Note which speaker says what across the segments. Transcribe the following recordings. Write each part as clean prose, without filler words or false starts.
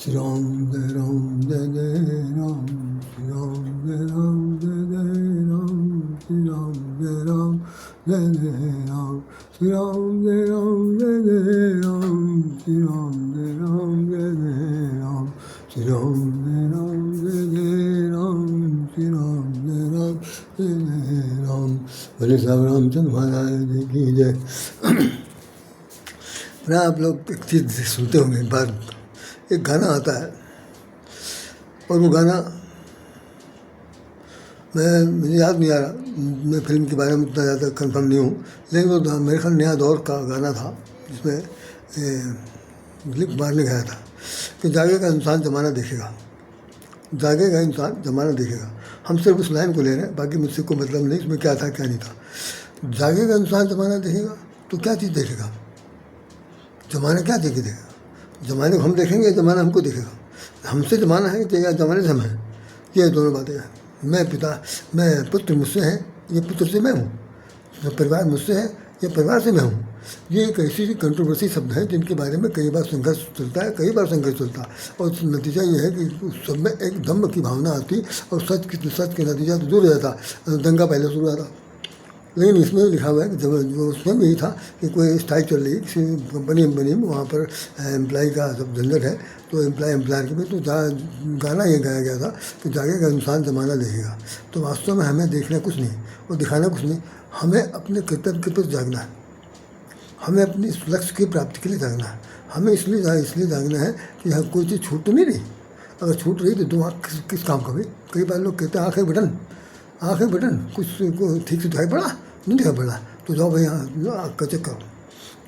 Speaker 1: Shri Ram Jai Ram Jai Jai Ram, Shri Ram Jai Ram Jai Jai Ram, Shri Ram Jai Ram Jai Jai Ram, Shri Ram Jai Ram Jai Jai Ram, Shri Ram Jai Ram Jai Jai Ram, Shri Ram Jai Ram Jai Jai Ram, Shri Ram Jai Ram Jai Jai Ram। बोले साहब रामचंद्र महाराज जी की जय। ना आप लोग एक चीज़ सुनते होंगे, एक बार एक गाना आता है और वो गाना मुझे याद नहीं आ रहा, मैं फिल्म के बारे में उतना ज़्यादा कंफर्म नहीं हूँ, लेकिन वो मेरे ख्याल नया दौर का गाना था जिसमें दिलीप कुमार ने गाया था कि जागेगा इंसान ज़माना देखेगा, जागेगा इंसान ज़माना देखेगा। हम सिर्फ उस लाइन को ले रहे हैं, बाकी मुझसे कोई मतलब नहीं इसमें क्या था क्या नहीं था। जागेगा इंसान ज़माना देखेगा तो क्या चीज़ देखेगा? ज़माना क्या देखेगा? ज़माने को हम देखेंगे, ज़माना हमको देखेगा। हमसे ज़माना है या ज़माने से हम हैं, ये दोनों बातें हैं। मैं पुत्र मुझसे है, ये पुत्र से मैं हूँ। परिवार मुझसे है, ये परिवार से मैं हूँ। ये एक ऐसी कंट्रोवर्सी शब्द है जिनके बारे में कई बार संघर्ष चलता है, कई बार संघर्ष चलता है, और नतीजा ये है कि उस सब में एक धम्म की भावना आती और सच के नतीजा तो दूर हो जाता, दंगा पहले शुरू हुआ था। लेकिन इसमें लिखा हुआ है कि जब वो उसमें भी यही था कि कोई स्ट्राइक चल रही किसी कंपनी में, वहाँ पर एम्प्लॉय का सब झंझट है, तो एम्प्लॉयर के भी तो गाना ये गाया गया था कि जागेगा इंसान ज़माना देखेगा। तो वास्तव में हमें देखना कुछ नहीं और दिखाना कुछ नहीं, हमें अपने कर्तव्य के प्रति जागना है, हमें अपनी इस लक्ष्य की प्राप्ति के लिए जागना है। हमें इसलिए जागना है कि यहाँ कोई चीज़ छूट तो नहीं रही। अगर छूट रही तो दिमाग किस काम का भी। कई बार लोग कहते हैं आँखें बटन कुछ ठीक से दिखाई पड़ा, नहीं दिखाई पड़ा तो जाओ भाई आँख का चेक करो।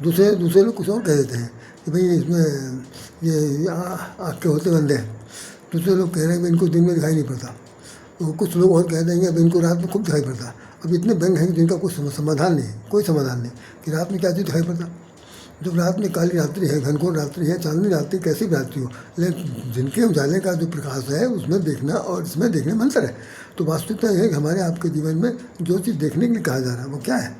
Speaker 1: दूसरे लोग कुछ और कह देते हैं कि भाई इसमें ये आँख के होते बंदे हैं। दूसरे लोग कह रहे हैं कि इनको दिन में दिखाई नहीं पड़ता, तो कुछ लोग और कह देंगे अब इनको रात में खूब दिखाई पड़ता। अब इतने बैंक हैं जिनका कोई समाधान नहीं कि रात में क्या चीज़ दिखाई पड़ता। जब रात में काली रात्रि है, घनघोर रात्रि है, चांदनी रात्रि, कैसी भी रात्रि हो, लेकिन जिनके उजाले का जो प्रकाश है उसमें देखना और इसमें देखने में अंतर है। तो वास्तविकता यह है कि हमारे आपके जीवन में जो चीज़ देखने के लिए कहा जा रहा है वो क्या है?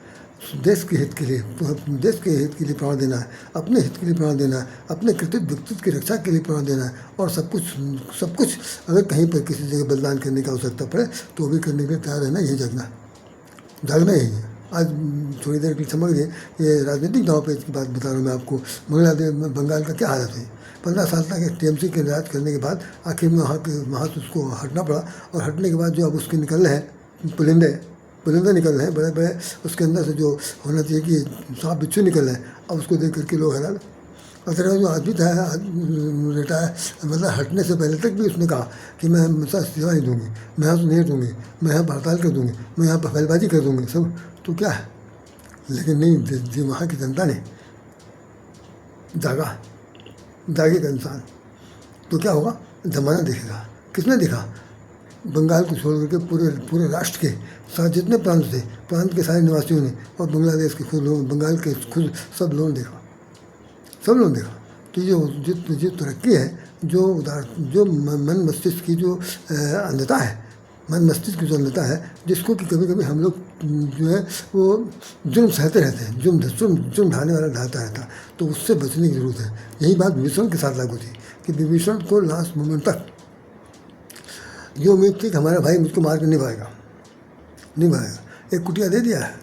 Speaker 1: देश के हित के लिए प्राण देना है, अपने हित के लिए प्राण देना है, अपने कृतित्व व्यक्तित्व की रक्षा के लिए प्राण देना है, और सब कुछ अगर कहीं पर किसी जगह बलिदान करने की आवश्यकता पड़े तो भी करने के लिए तैयार रहना, यही जागना यही है। आज थोड़ी देर के लिए समझिए, ये राजनीतिक दांव पेच की बात बता रहा हूँ मैं आपको। बंगाल का क्या हालत है? 15 साल तक टीएमसी के राज करने के बाद आखिर में वहाँ से उसको हटना पड़ा, और हटने के बाद जो अब उसके निकल रहे हैं पुलिंदे निकल रहे हैं बड़े बड़े, उसके अंदर से जो होना चाहिए कि सांप बिच्छू निकल रहे हैं, अब उसको देख करके लोग हैरान। अतः जो आदमी था रिटायर मतलब हटने से पहले तक भी उसने कहा कि मैं हमेशा सेवा नहीं दूंगी, मैं यहाँ से नहीं हटूँगी, मैं यहाँ हड़ताल कर दूँगी, मैं यहाँ पर फैलबाजी कर दूँगी सब। तो क्या है, लेकिन नहीं, वहाँ की जनता ने जागेगा इंसान तो क्या होगा? ज़माना देखेगा। किसने देखा? बंगाल को छोड़ करके पूरे राष्ट्र के साथ जितने प्रांत के सारे निवासियों ने, और बांग्लादेश के खुद लोग, बंगाल के खुद सब लोगों ने देखा। तो जो तरक्की है, जो मन मस्तिष्क की जो अंधता है, जिसको कि कभी कभी हम लोग जो है वो जुर्म सहते रहते हैं, जुर्म ढाने वाला ढाता रहता, तो उससे बचने की ज़रूरत है। यही बात विभीषण के साथ लागू थी कि विभीषण को लास्ट मोमेंट तक ये उम्मीद थी कि हमारा भाई मुझको मार कर नहीं पाएगा। एक कुटिया दे दिया है,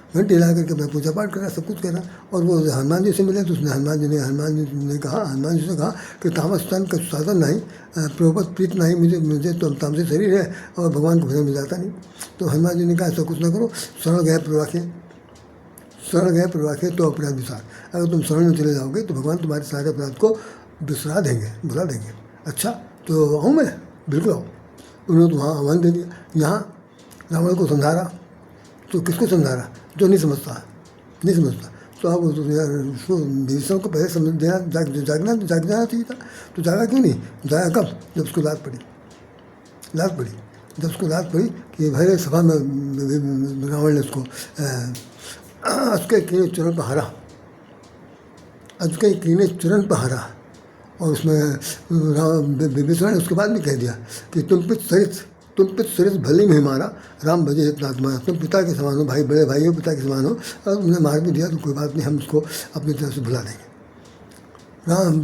Speaker 1: घंटी हिला करके मैं पूजा पाठ कर रहा, सब कुछ कर रहा, और वो हनुमान जी से मिले तो उसने हनुमान जी ने कहा कि तामस तन का साधन नहीं, प्रोपत प्रीत नहीं, मुझे तो तामसिक शरीर है और भगवान को भजन में जाता नहीं। तो हनुमान जी ने कहा ऐसा कुछ ना करो, शरण गए प्रवाखे तो अपराध विसार। अगर तुम शरण में चले जाओगे तो भगवान तुम्हारे सारे अपराध को भुला देंगे। अच्छा तो आऊँ मैं? बिल्कुल आओ। उन्होंने तो वहाँ आह्वान दे दिया। यहाँ रावण को समझा, तो किसको समझा? जो नहीं समझता। तो अब उसको विभीषण को पहले समझ देना, जागना चाहिए था। तो जागा क्यों नहीं? जागा कब? जब उसको लात पड़ी। जब उसको लात पड़ी कि भैरव सभा में रावण ने उसको उसके कीने चरण पर हरा, और उसमें विभीषण ने उसके बाद भी कह दिया कि तुम पित सरित भले में मारा, राम भजे हितनात्मा। तुम पिता के समान हो, भाई बड़े भाई हो, पिता के समान हो, और उन्हें मार भी दिया तो कोई बात नहीं, हम उसको अपनी तरफ से भुला देंगे। राम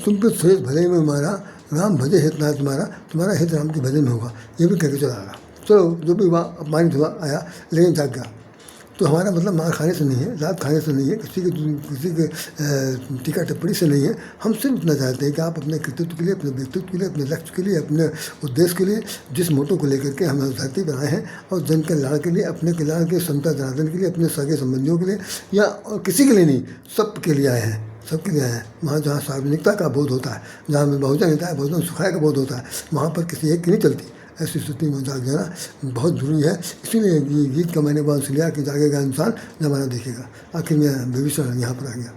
Speaker 1: तुम पे श्रेष्ठ भले में मारा, राम भजे हित ना तुम्हारा, तुम्हारा हित राम के भजन में होगा। ये भी कह के चला रहा। चलो जो भी हुआ अपमानित हुआ आया, लेकिन जाग गया। तो हमारा मतलब मार खाने से नहीं है, लात खाने से नहीं है, किसी के टीका टिप्पणी से नहीं है। हम सिर्फ इतना चाहते हैं कि आप अपने कृतित्व के लिए, अपने व्यक्तित्व के लिए, अपने लक्ष्य के लिए, अपने उद्देश्य के लिए, जिस मोटो को लेकर के हम धरती पर आए हैं और जन कल्याण के लिए, अपने कल्याण के समता जनार्दन के लिए, अपने सगे संबंधियों के लिए या और किसी के लिए नहीं, सब के लिए आए हैं। सबके लिए है। वहाँ जहाँ सार्वजनिकता का बोध होता है, जहाँ में बहुजन हिताय बहुजन सुखाय का बोध होता है, वहाँ पर किसी एक की नहीं चलती। ऐसी स्थिति में जाग जाना बहुत जरूरी है। इसीलिए ये गीत का मैंने बात लिया कि जागेगा इंसान जमाना देखेगा। आखिर में विभीषण यहाँ पर आ गया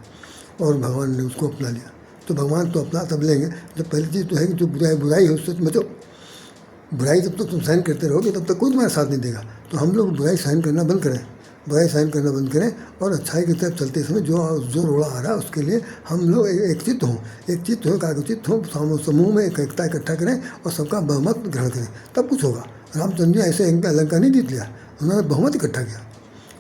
Speaker 1: और भगवान ने उसको अपना लिया। तो भगवान तो अपना तब लेंगे जब पहली चीज़ तो है कि जो बुराई है उससे बचो। बुराई जब तक तुम सहन करते रहोगे तब तक कोई तुम्हारा साथ नहीं देगा। तो हम लोग बुराई सहन करना बंद करें, बुराई सहन करना बंद करें और अच्छाई की तरफ चलते समय जो रोड़ा आ रहा है उसके लिए हम लोग एकचित्त हों, एकाग्रचित्त हों, समूह में एकता इकट्ठा करें और सबका बहुमत ग्रहण करें, तब कुछ होगा। रामचंद्र जी ऐसे लंका नहीं जीत लिया, उन्होंने बहुमत इकट्ठा किया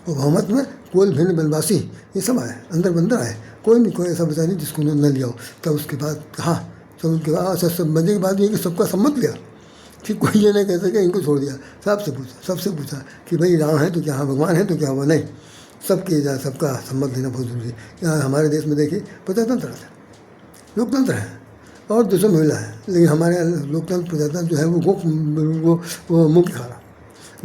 Speaker 1: और बहुमत में कोल भिन्न बनवासी ये सब आए, अंदर बंदर आए, कोई ऐसा बचा नहीं जिसको उन्होंने न लिया हो। तब उसके बाद कहा, सब उनके बाद सब बनने के बाद ये कि सबका सम्मत लिया, फिर कोई ये नहीं कह सके इनको छोड़ दिया। सबसे पूछा कि भाई राम है तो क्या, हाँ भगवान है तो क्या हुआ, नहीं सबके जा सबका सम्मत लेना बहुत जरूरी है। यहाँ हमारे देश में देखिए प्रजातंत्र है, लोकतंत्र है और देशों में मिला है, लेकिन हमारे यहाँ लोकतंत्र प्रजातंत्र जो है वो मुँह की खा रहा।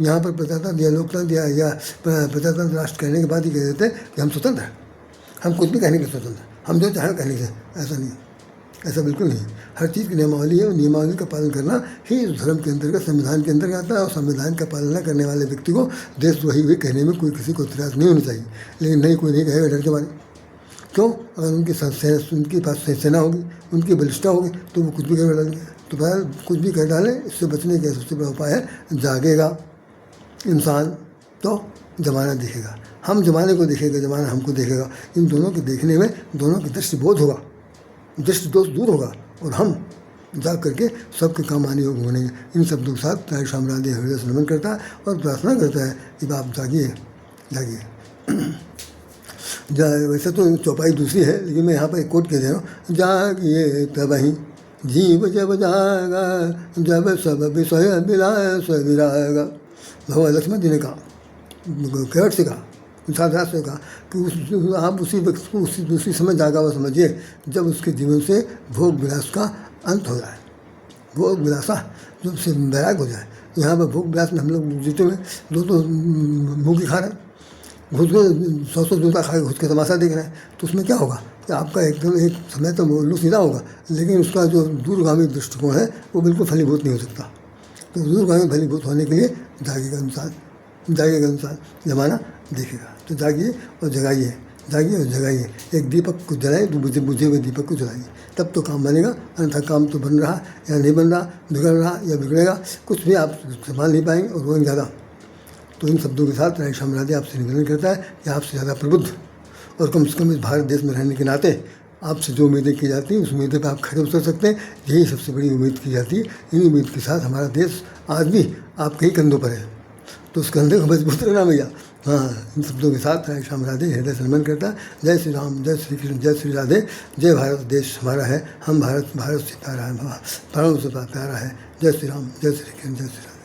Speaker 1: यहाँ पर प्रजातंत्र या लोकतंत्र या प्रजातंत्र राष्ट्र कहने के बाद ही कह देते हैं कि हम स्वतंत्र हैं, हम कुछ भी कहने के स्वतंत्र हैं, हम जो चाहें कहने से। ऐसा नहीं है, ऐसा बिल्कुल नहीं है। हर चीज़ की नियमावली है और नियमावली का पालन करना ही इस धर्म के अंतर्गत, संविधान के अंतर्गत आता है। और संविधान का पालना करने वाले व्यक्ति को देशद्रोही हुए कहने में कोई किसी को इतराज़ नहीं होनी चाहिए। लेकिन नहीं, कोई नहीं कहेगा डर के बारे। क्यों? अगर उनके पास सेना होगी, उनकी बलिष्ठता होगी तो वो कुछ भी कर डालेंगे। तो बहरहाल कुछ भी कर डालें, इससे बचने का सबसे बड़ा उपाय है जागेगा इंसान तो ज़माना देखेगा। हम ज़माने को देखेगा, ज़माना हमको देखेगा। इन दोनों के देखने में दोनों की दृष्टिबोध होगा, दृष्टि दोष दूर होगा और हम जाग करके सबके काम आने योग्य बनेंगे। इन शब्दों के साथ राय श्याम राधे हृदय से नमन करता है और प्रार्थना करता है कि आप जागिए जागिए। वैसे तो चौपाई दूसरी है, लेकिन मैं यहाँ पर एक कोट कह दे रहा हूँ, जागिए तब ही जीव जब जागा, जब सब विषय मिलाए स्व विरागा। भगवान लक्ष्मण जी ने कहा, कैवट से कहा, साधारण से कहा कि आप उसी समय जागा हुआ समझिए जब उसके जीवन से भोग विलास का अंत हो जाए, भोग विलासा जब से वैराग हो जाए। यहाँ पर भोग विलास में हम लोग जीते हुए दो मुँह की खा रहे हैं, घुस के 100 जूता खा के घुस के तमाशा देख रहे हैं। तो उसमें क्या होगा कि आपका एकदम एक समय तो उल्लू सीधा होगा, लेकिन उसका जो दूरगामी दृष्टिकोण है वो बिल्कुल फलीभूत नहीं हो सकता। तो दूरगामी फलीभूत होने के लिए जागेगा इंसान, ज़माना देखेगा। तो जागिए और जगाइए, जागिए और जगाइए। एक दीपक को जलाए तो बुझे हुए दीपक को जलाइए, तब तो काम बनेगा। अन्यथा काम तो बन रहा या नहीं बन रहा, बिगड़ रहा या बिगड़ेगा, कुछ भी आप संभाल नहीं पाएंगे और रोएंगे ज़्यादा। तो इन शब्दों के साथ राय श्याम राधे आपसे निवेदन करता है कि आपसे ज़्यादा प्रबुद्ध और कम से कम इस भारत देश में रहने के नाते आपसे जो उम्मीदें की जाती हैं उस उम्मीदें पर आप खड़े उतर सकते हैं। यही सबसे बड़ी उम्मीद की जाती है। इन उम्मीद के साथ हमारा देश आज भी आपके ही कंधों पर है, तो उस कंधे को मजबूत रखना भैया। हाँ, इन शब्दों के साथ राय श्याम राधे हृदय से नमन करता है। जय श्री राम, जय श्री कृष्ण, जय श्री राधे। जय भारत देश हमारा है, हम भारत से प्यारा है, प्राणों से प्यारा है। जय श्री राम, जय श्री कृष्ण, जय श्री राधे।